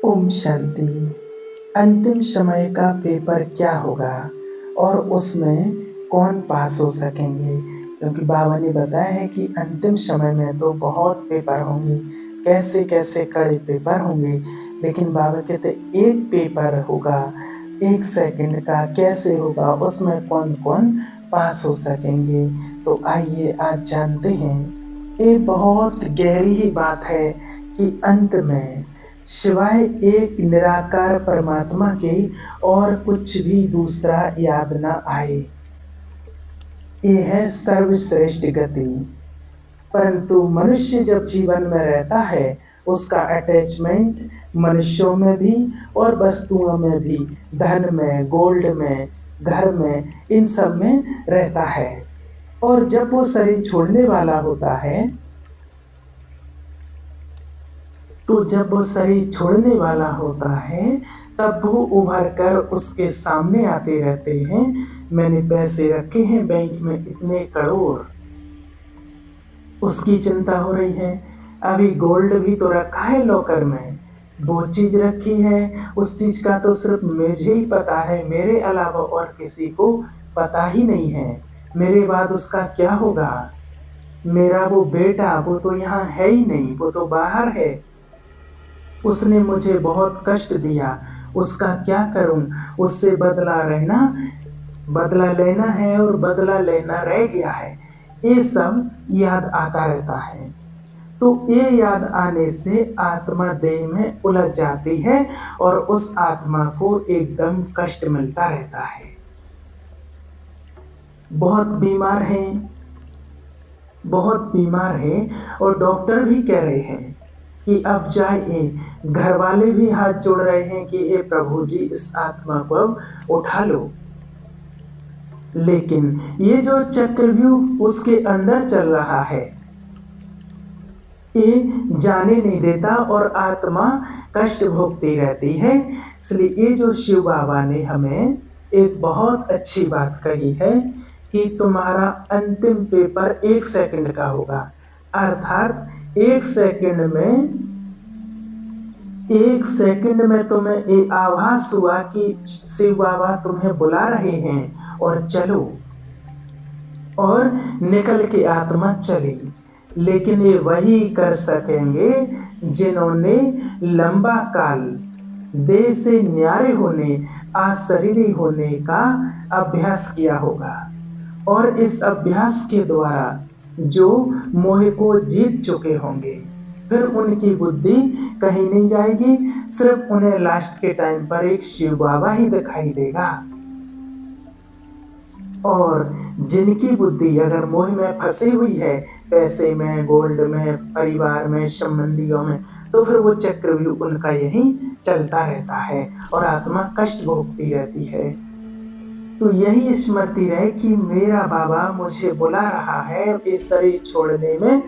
ओम शांति। अंतिम समय का पेपर क्या होगा और उसमें कौन पास हो सकेंगे? क्योंकि बाबा ने बताया है कि अंतिम समय में तो बहुत पेपर होंगे, कैसे-कैसे कड़े पेपर होंगे। लेकिन बाबा कहते एक पेपर होगा, 1 सेकंड का कैसे होगा, उसमें कौन-कौन पास हो सकेंगे। तो आइए आज जानते हैं। ये बहुत गहरी ही बात है कि अंत में सिवाय एक निराकार परमात्मा के और कुछ भी दूसरा याद न आए। ये है सर्वश्रेष्ठ गति। परंतु मनुष्य जब जीवन में रहता है, उसका अटैचमेंट मनुष्यों में भी और वस्तुओं में भी, धन में, गोल्ड में, घर में, इन सब में रहता है। और जब वो शरीर छोड़ने वाला होता है, तो जब वो शरीर छोड़ने वाला होता है, तब वो उभर कर उसके सामने आते रहते हैं। मैंने पैसे रखे हैं बैंक में इतने करोड़, उसकी चिंता हो रही है। अभी गोल्ड भी तो रखा है लॉकर में, वो चीज़ रखी है, उस चीज़ का तो सिर्फ मुझे ही पता है, मेरे अलावा और किसी को पता ही नहीं है। मेरे बाद उसका क्या होगा? मेरा वो बेटा, वो तो यहाँ है ही नहीं, वो तो बाहर है। उसने मुझे बहुत कष्ट दिया, उसका क्या करूं? उससे बदला लेना है और बदला लेना रह गया है। ये सब याद आता रहता है। तो ये याद आने से आत्मा देह में उलझ जाती है और उस आत्मा को एकदम कष्ट मिलता रहता है। बहुत बीमार है और डॉक्टर भी कह रहे हैं कि अब जाइए। घर वाले भी हाथ जोड़ रहे हैं कि हे प्रभु जी, इस आत्मा को अब उठा लो। लेकिन ये जो चक्रव्यूह उसके अंदर चल रहा है, ये जाने नहीं देता और आत्मा कष्ट भोगती रहती है। इसलिए ये जो शिव बाबा ने हमें एक बहुत अच्छी बात कही है कि तुम्हारा अंतिम पेपर 1 सेकंड का होगा। अर्थात 1 सेकंड में तुम्हें ये आभास हुआ कि शिव बाबा तुम्हें बुला रहे हैं और चलो, और निकल के आत्मा चली। लेकिन ये वही कर सकेंगे जिन्होंने लंबा काल देह से न्यारे होने, अशरीरी होने का अभ्यास किया होगा। और इस अभ्यास के द्वारा जो मोह को जीत चुके होंगे, फिर उनकी बुद्धि कहीं नहीं जाएगी, सिर्फ उन्हें लास्ट के टाइम पर एक शिव बाबा ही दिखाई देगा। और जिनकी बुद्धि अगर मोह में फंसी हुई है, पैसे में, गोल्ड में, परिवार में, संबंधियों में, तो फिर वो चक्रव्यूह उनका यही चलता रहता है और आत्मा कष्ट भोगती रहती है। तो यही स्मृति रहे कि मेरा बाबा मुझे बुला रहा है इस शरीर छोड़ने में,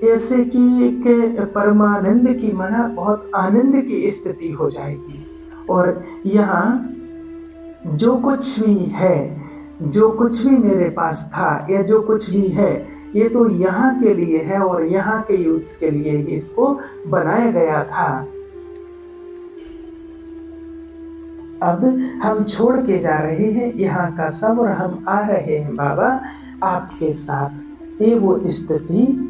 ऐसे कि एक परमानंद की मना बहुत आनंद की स्थिति हो जाएगी। और यहाँ जो कुछ भी है, जो कुछ भी मेरे पास था या जो कुछ भी है, ये तो यहाँ के लिए है और यहाँ के यूज के लिए ही इसको बनाया गया था। अब हम छोड़ के जा रहे हैं यहाँ का सब और हम आ रहे हैं बाबा आपके साथ। ये वो स्थिति,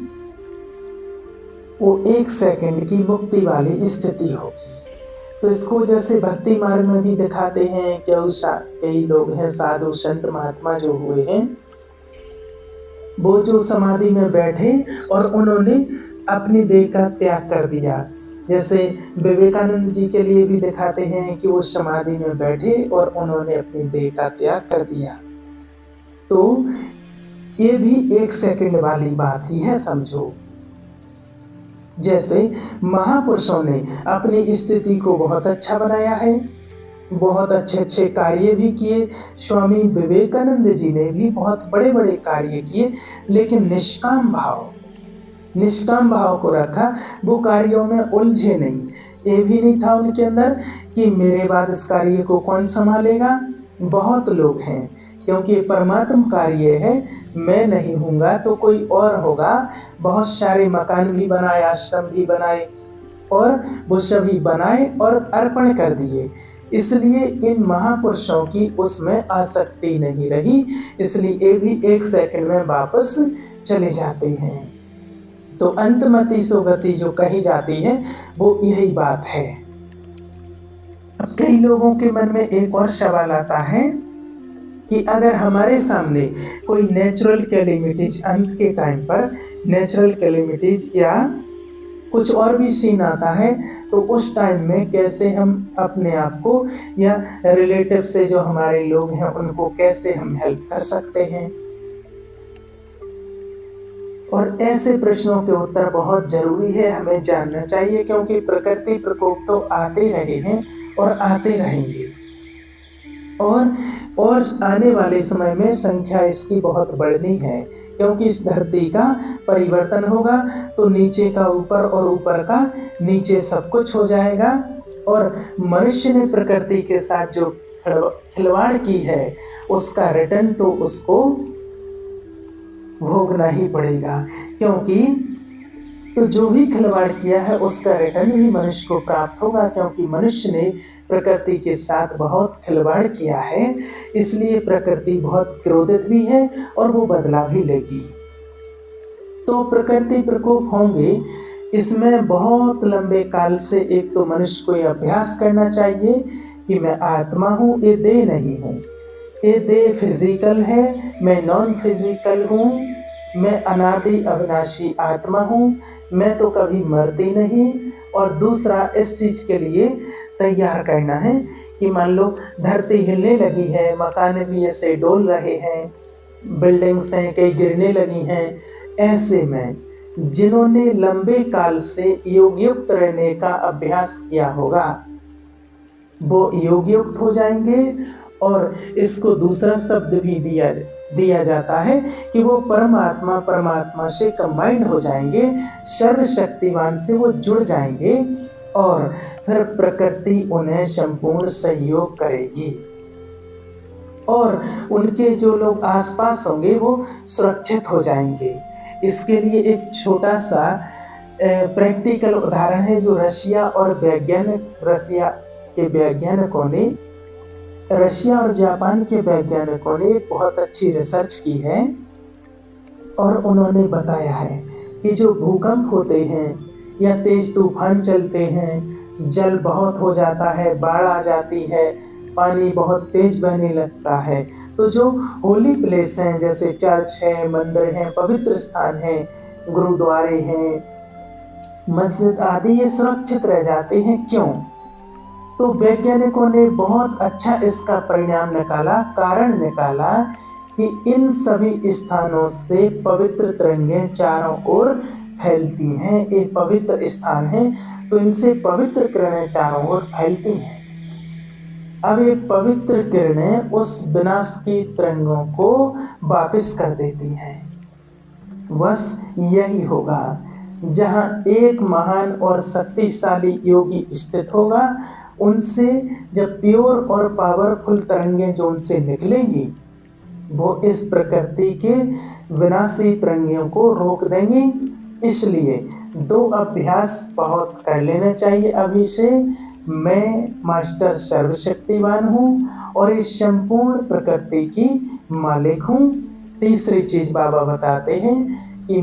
वो 1 सेकंड की मुक्ति वाली स्थिति होगी। तो इसको जैसे भक्ति मार्ग में भी दिखाते हैं। कई लोग हैं, साधु संत महात्मा जो हुए हैं, वो जो समाधि में बैठे और उन्होंने अपनी देह का त्याग कर दिया। जैसे विवेकानंद जी के लिए भी दिखाते हैं कि वो समाधि में बैठे और उन्होंने अपनी देह का त्याग कर दिया। तो ये भी 1 सेकंड वाली बात ही है, समझो। जैसे महापुरुषों ने अपनी स्थिति को बहुत अच्छा बनाया है, बहुत अच्छे कार्य भी किए। स्वामी विवेकानंद जी ने भी बहुत बड़े कार्य किए, लेकिन निष्काम भाव को रखा, वो कार्यों में उलझे नहीं। ये भी नहीं था उनके अंदर कि मेरे बाद इस कार्य को कौन संभालेगा। बहुत लोग हैं, क्योंकि परमात्म कार्य है, मैं नहीं हूँगा तो कोई और होगा। बहुत सारे मकान भी बनाए, आश्रम भी बनाए और वो सभी बनाए और अर्पण कर दिए। इसलिए इन महापुरुषों की उसमें आसक्ति नहीं रही, इसलिए ये भी 1 सेकंड में वापस चले जाते हैं। तो अंतमति सुगति जो कही जाती है वो यही बात है। अब कई लोगों के मन में एक और सवाल आता है कि अगर हमारे सामने कोई नेचुरल कैलेमिटीज, अंत के टाइम पर नेचुरल कैलेमिटीज या कुछ और भी सीन आता है, तो उस टाइम में कैसे हम अपने आप को या रिलेटिव से जो हमारे लोग हैं उनको कैसे हम हेल्प कर सकते हैं। और ऐसे प्रश्नों के उत्तर बहुत जरूरी है, हमें जानना चाहिए, क्योंकि प्रकृति प्रकोप तो आते रहे हैं और आते रहेंगे और आने वाले समय में संख्या इसकी बहुत बढ़नी है, क्योंकि इस धरती का परिवर्तन होगा तो नीचे का ऊपर और ऊपर का नीचे सब कुछ हो जाएगा। और मनुष्य ने प्रकृति के साथ जो खिलवाड़ की है उसका रिटर्न तो उसको भोगना ही पड़ेगा, क्योंकि तो जो भी खिलवाड़ किया है उसका रिटर्न भी मनुष्य को प्राप्त होगा, क्योंकि मनुष्य ने प्रकृति के साथ बहुत खिलवाड़ किया है। इसलिए प्रकृति बहुत क्रोधित भी है और वो बदला भी लेगी। तो प्रकृति प्रकोप होंगे, इसमें बहुत लंबे काल से एक तो मनुष्य को यह अभ्यास करना चाहिए कि मैं आत्मा हूँ, ये देह नहीं हूँ। ये देह फिजिकल है, मैं नॉन फिजिकल हूँ, मैं अनादि अविनाशी आत्मा हूँ, मैं तो कभी मरती नहीं। और दूसरा, इस चीज़ के लिए तैयार करना है कि मान लो धरती हिलने लगी है, मकान भी ऐसे डोल रहे हैं, बिल्डिंग्स हैं कई गिरने लगी हैं, ऐसे में जिन्होंने लंबे काल से योगयुक्त रहने का अभ्यास किया होगा वो योगयुक्त हो जाएंगे। और इसको दूसरा शब्द भी दिया जाता है कि वो परमात्मा से कंबाइंड हो जाएंगे, सर्वशक्तिवान से वो जुड़ जाएंगे और फिर प्रकृति उन्हें संपूर्ण सहयोग करेगी और उनके जो लोग आसपास होंगे वो सुरक्षित हो जाएंगे। इसके लिए एक छोटा सा प्रैक्टिकल उदाहरण है जो रशिया और जापान के वैज्ञानिकों ने बहुत अच्छी रिसर्च की है और उन्होंने बताया है कि जो भूकंप होते हैं या तेज तूफान चलते हैं, जल बहुत हो जाता है, बाढ़ आ जाती है, पानी बहुत तेज बहने लगता है, तो जो होली प्लेस हैं जैसे चर्च है, मंदिर हैं, पवित्र स्थान हैं, गुरुद्वारे हैं, मस्जिद आदि, ये सुरक्षित रह जाते हैं। क्यों? तो वैज्ञानिकों ने बहुत अच्छा इसका परिणाम निकाला, कारण निकाला कि इन सभी स्थानों से पवित्र तरंगें चारों ओर फैलती हैं। एक पवित्र स्थान है तो इनसे पवित्र किरणें चारों ओर फैलती हैं। अब ये पवित्र किरणें उस विनाश की तरंगों को वापस कर देती हैं। बस यही होगा, जहाँ एक महान और शक्तिशाली योगी स्थित होगा, उनसे जब प्योर और पावरफुल तरंगें जो उनसे निकलेंगी वो इस प्रकृति के विनाशी तरंगों को रोक देंगी। इसलिए 2 अभ्यास बहुत कर लेना चाहिए अभी से। मैं मास्टर सर्वशक्तिवान हूँ और इस संपूर्ण प्रकृति की मालिक हूँ। तीसरी चीज बाबा बताते हैं कि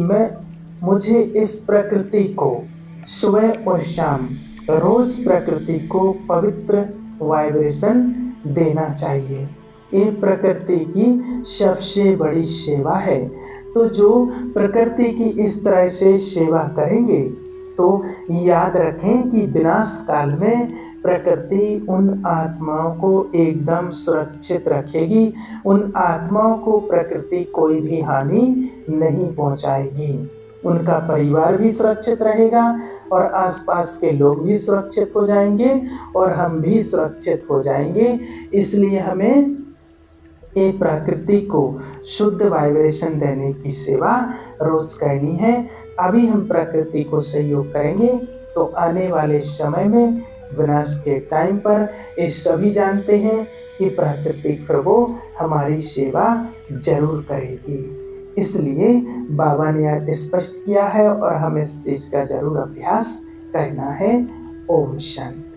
मुझे इस प्रकृति को सुबह और शाम रोज प्रकृति को पवित्र वाइब्रेशन देना चाहिए। ये प्रकृति की सबसे बड़ी सेवा है। तो जो प्रकृति की इस तरह से सेवा करेंगे तो याद रखें कि विनाश काल में प्रकृति उन आत्माओं को एकदम सुरक्षित रखेगी। उन आत्माओं को प्रकृति कोई भी हानि नहीं पहुंचाएगी। उनका परिवार भी सुरक्षित रहेगा और आसपास के लोग भी सुरक्षित हो जाएंगे और हम भी सुरक्षित हो जाएंगे। इसलिए हमें ये प्रकृति को शुद्ध वाइब्रेशन देने की सेवा रोज करनी है। अभी हम प्रकृति को सहयोग करेंगे तो आने वाले समय में विनाश के टाइम पर ये सभी जानते हैं कि प्राकृतिक प्रभु हमारी सेवा जरूर करेगी। इसलिए बाबा ने स्पष्ट किया है और हमें इस चीज का जरूर अभ्यास करना है। ओम शांति।